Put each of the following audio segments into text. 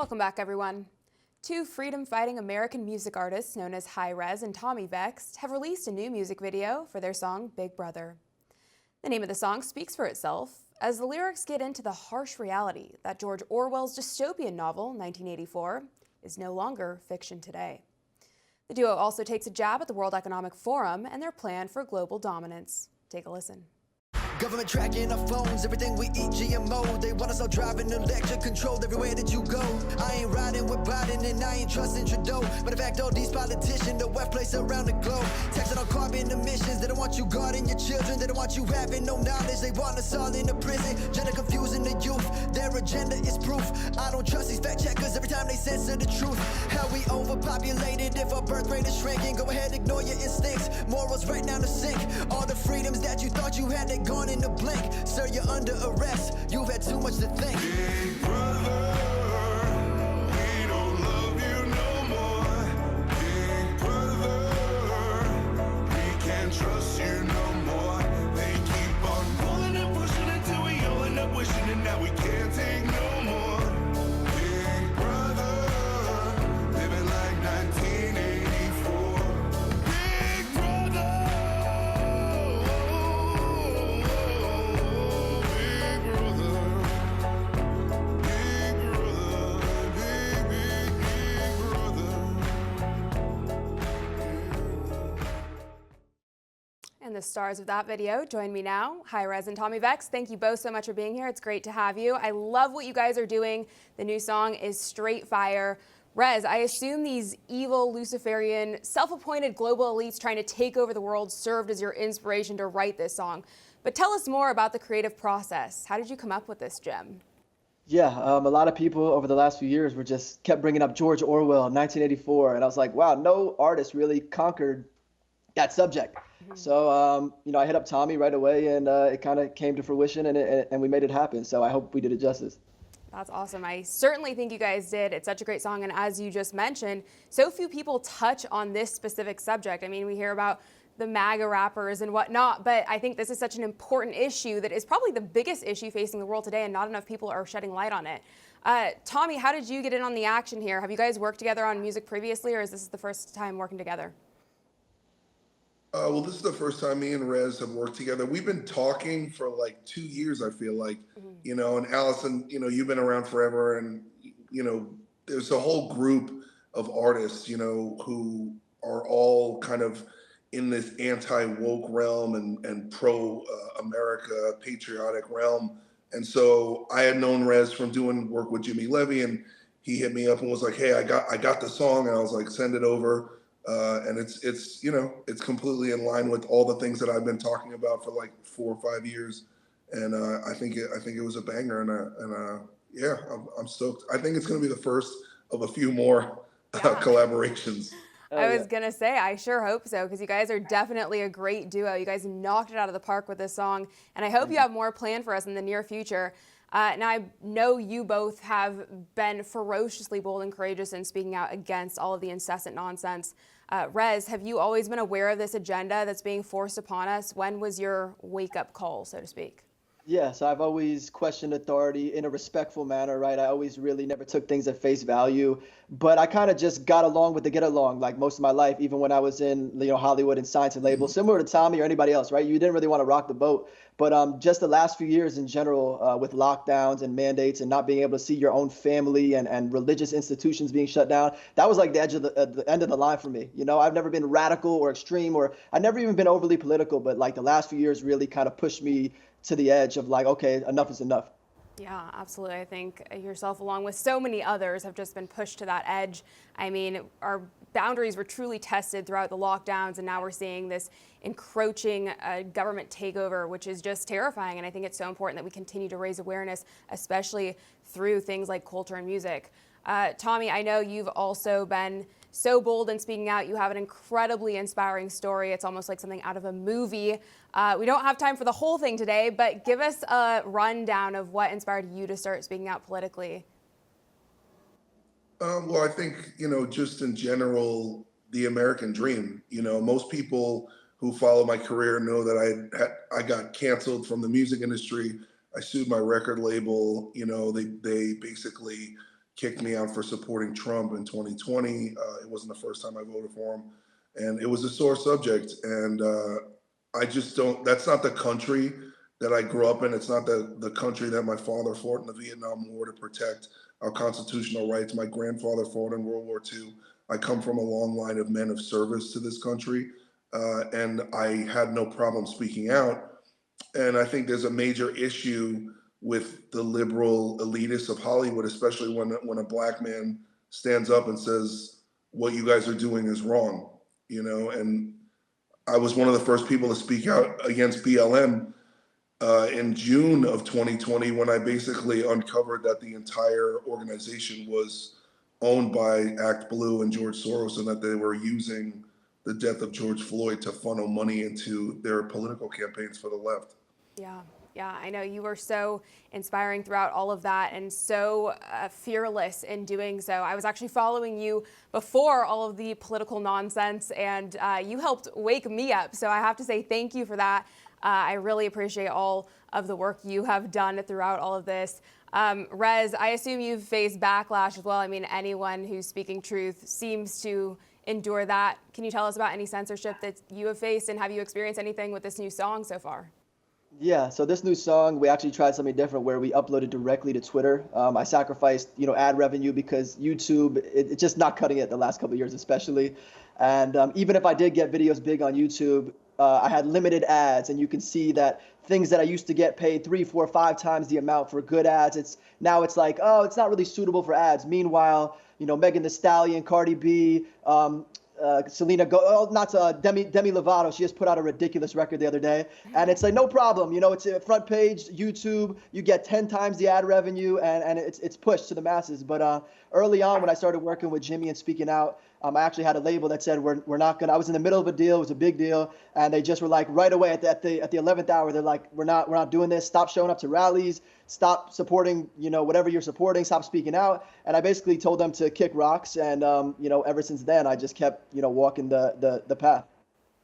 Welcome back, everyone. Two freedom-fighting American music artists known as Hi-Rez and Tommy Vext have released a new music video for their song Big Brother. The name of the song speaks for itself, as the lyrics get into the harsh reality that George Orwell's dystopian novel, 1984, is no longer fiction today. The duo also takes a jab at the World Economic Forum and their plan for global dominance. Take a listen. Government tracking our phones, everything we eat GMO. They want us all driving electric controlled everywhere that you go. I ain't riding with Biden and I ain't trusting Trudeau. But in fact, all these politicians, the web place around the globe, taxing on carbon emissions. They don't want you guarding your children. They don't want you having no knowledge. They want us all in the prison, gender confusing the youth. Their agenda is proof. I don't trust these fact checkers every time they censor the truth. How we overpopulated if our birth rate is shrinking. Go ahead, ignore your instincts. Morals right down the sink. All the freedoms that you thought you had, they gone in a blink. Sir, you're under arrest. You've had too much to think. Big brother, we don't love you no more. Big brother, we can't trust you no more. They keep on pulling and pushing until we all end up wishing, and now we can't take no more. Big brother, living like 1984. Big brother. And the stars of that video join me now. Hi-Rez and Tommy Vext, thank you both so much for being here. It's great to have you. I love what you guys are doing. The new song is straight fire. Rez, I assume these evil, Luciferian, self-appointed global elites trying to take over the world served as your inspiration to write this song. But tell us more about the creative process. How did you come up with this gem? Yeah, a lot of people over the last few years were just kept bringing up George Orwell, 1984, and I was like, wow, no artist really conquered that subject. So, I hit up Tommy right away, and it kind of came to fruition, and we made it happen. So I hope we did it justice. That's awesome. I certainly think you guys did. It's such a great song, and as you just mentioned, so few people touch on this specific subject. I mean, we hear about the MAGA rappers and whatnot, but I think this is such an important issue that is probably the biggest issue facing the world today, and not enough people are shedding light on it. Tommy, how did you get in on the action here? Have you guys worked together on music previously, or is this the first time working together? Well, this is the first time me and Rez have worked together. We've been talking for like 2 years, I feel like, and Allison, you've been around forever, and, there's a whole group of artists, who are all kind of in this anti-woke realm and pro-America patriotic realm. And so I had known Rez from doing work with Jimmy Levy, and he hit me up and was like, hey, I got the song. And I was like, send it over. And it's completely in line with all the things that I've been talking about for like 4 or 5 years, and I think it was a banger, and I'm stoked. I think it's going to be the first of a few more collaborations. I was going to say, I sure hope so, because you guys are definitely a great duo. You guys knocked it out of the park with this song, and I hope you have more planned for us in the near future. Now, I know you both have been ferociously bold and courageous in speaking out against all of the incessant nonsense. Rez, have you always been aware of this agenda that's being forced upon us? When was your wake-up call, so to speak? Yes, I've always questioned authority in a respectful manner, right? I always really never took things at face value, but I kind of just got along with the get along like most of my life, even when I was in Hollywood and science and labels, similar to Tommy or anybody else, right? You didn't really want to rock the boat. But just the last few years in general, with lockdowns and mandates and not being able to see your own family and religious institutions being shut down, that was like the edge of the end of the line for me. I've never been radical or extreme, or I've never even been overly political, but like the last few years really kind of pushed me to the edge of like, okay, enough is enough. Yeah, absolutely. I think yourself, along with so many others, have just been pushed to that edge. I mean, our boundaries were truly tested throughout the lockdowns, and now we're seeing this encroaching government takeover, which is just terrifying. And I think it's so important that we continue to raise awareness, especially through things like culture and music. Tommy, I know you've also been so bold in speaking out. You have an incredibly inspiring story. It's almost like something out of a movie. We don't have time for the whole thing today, but give us a rundown of what inspired you to start speaking out politically. Well, I think, just in general, the American dream. Most people who follow my career know that I got canceled from the music industry. I sued my record label. They basically kicked me out for supporting Trump in 2020. It wasn't the first time I voted for him, and it was a sore subject. And I just don't. That's not the country that I grew up in. It's not the country that my father fought in the Vietnam War to protect our constitutional rights. My grandfather fought in World War II. I come from a long line of men of service to this country, and I had no problem speaking out. And I think there's a major issue with the liberal elitists of Hollywood, especially when a black man stands up and says what you guys are doing is wrong, you know. And I was one of the first people to speak out against BLM in June of 2020 when I basically uncovered that the entire organization was owned by Act Blue and George Soros, and that they were using the death of George Floyd to funnel money into their political campaigns for the left. Yeah, I know you were so inspiring throughout all of that and so fearless in doing so. I was actually following you before all of the political nonsense, and you helped wake me up. So I have to say thank you for that. I really appreciate all of the work you have done throughout all of this. Rez, I assume you've faced backlash as well. I mean, anyone who's speaking truth seems to endure that. Can you tell us about any censorship that you have faced, and have you experienced anything with this new song so far? Yeah, so this new song, we actually tried something different where we uploaded directly to Twitter. I sacrificed, ad revenue because YouTube, it's just not cutting it the last couple of years, especially. And even if I did get videos big on YouTube, I had limited ads, and you can see that things that I used to get paid 3, 4, 5 times the amount for good ads, it's like, oh, it's not really suitable for ads. Meanwhile, Megan Thee Stallion, Cardi B, Demi Lovato, she just put out a ridiculous record the other day, and it's like no problem, it's a front page YouTube, you get 10 times the ad revenue, and it's pushed to the masses. But early on when I started working with Jimmy and speaking out, I actually had a label that said we're not gonna. I was in the middle of a deal, it was a big deal, and they just were like right away at the 11th hour, they're like, we're not doing this. Stop showing up to rallies. Stop supporting, whatever you're supporting. Stop speaking out. And I basically told them to kick rocks, and ever since then I just kept walking the path.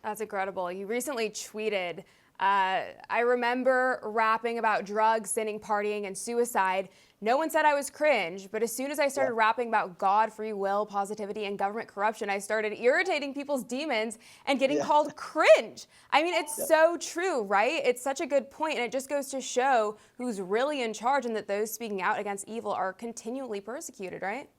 That's incredible. You recently tweeted, I remember rapping about drugs, sinning, partying, and suicide. No one said I was cringe, but as soon as I started rapping about God, free will, positivity, and government corruption, I started irritating people's demons and getting called cringe. I mean, it's so true, right? It's such a good point, and it just goes to show who's really in charge and that those speaking out against evil are continually persecuted, right?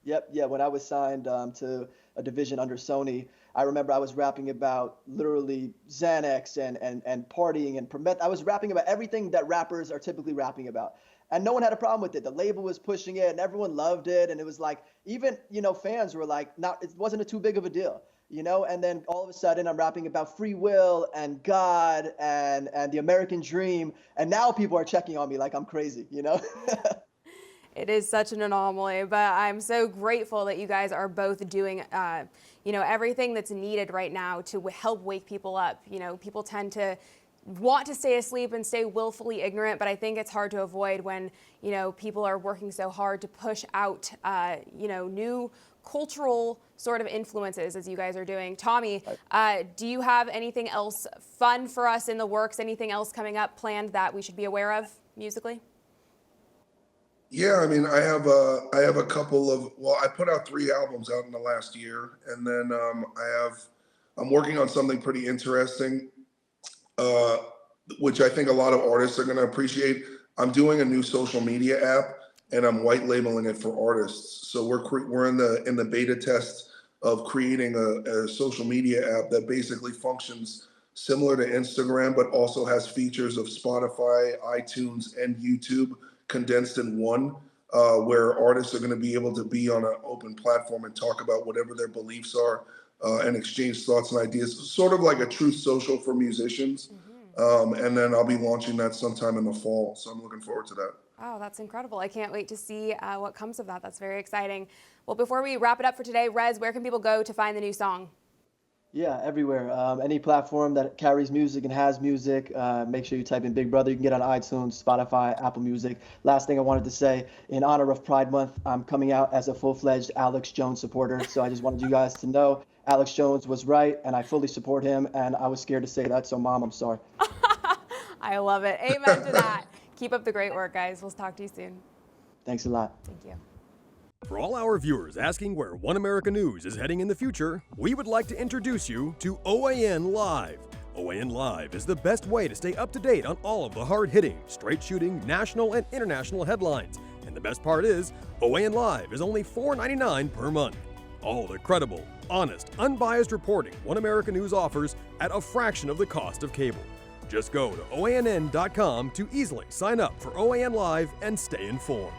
Yep. Yeah. When I was signed to a division under Sony, I remember I was rapping about literally Xanax and partying and I was rapping about everything that rappers are typically rapping about. And no one had a problem with it. The label was pushing it, and everyone loved it. And it was like, even, fans were like, it wasn't too big of a deal, And then all of a sudden I'm rapping about free will and God and the American dream. And now people are checking on me like I'm crazy, It is such an anomaly, but I'm so grateful that you guys are both doing, everything that's needed right now to help wake people up. People tend to want to stay asleep and stay willfully ignorant, but I think it's hard to avoid when, people are working so hard to push out, new cultural sort of influences as you guys are doing. Tommy, do you have anything else fun for us in the works? Anything else coming up planned that we should be aware of musically? Yeah, I mean, I have a couple of, I put out 3 albums out in the last year, and then I'm working on something pretty interesting, which I think a lot of artists are going to appreciate. I'm doing a new social media app, and I'm white labeling it for artists. So we're in the beta test of creating a social media app that basically functions similar to Instagram, but also has features of Spotify, iTunes, and YouTube condensed in one, where artists are going to be able to be on an open platform and talk about whatever their beliefs are, and exchange thoughts and ideas, sort of like a truth social for musicians. And then I'll be launching that sometime in the fall. So I'm looking forward to that. Oh, that's incredible. I can't wait to see what comes of that. That's very exciting. Well, before we wrap it up for today, Rez, where can people go to find the new song? Yeah, everywhere. Any platform that carries music and has music, make sure you type in Big Brother. You can get on iTunes, Spotify, Apple Music. Last thing I wanted to say, in honor of Pride Month, I'm coming out as a full-fledged Alex Jones supporter. So I just wanted you guys to know Alex Jones was right, and I fully support him. And I was scared to say that, so Mom, I'm sorry. I love it. Amen to that. Keep up the great work, guys. We'll talk to you soon. Thanks a lot. Thank you. For all our viewers asking where One America News is heading in the future, we would like to introduce you to OAN Live. OAN Live is the best way to stay up to date on all of the hard-hitting, straight-shooting, national and international headlines. And the best part is, OAN Live is only $4.99 per month. All the credible, honest, unbiased reporting One America News offers at a fraction of the cost of cable. Just go to OANN.com to easily sign up for OAN Live and stay informed.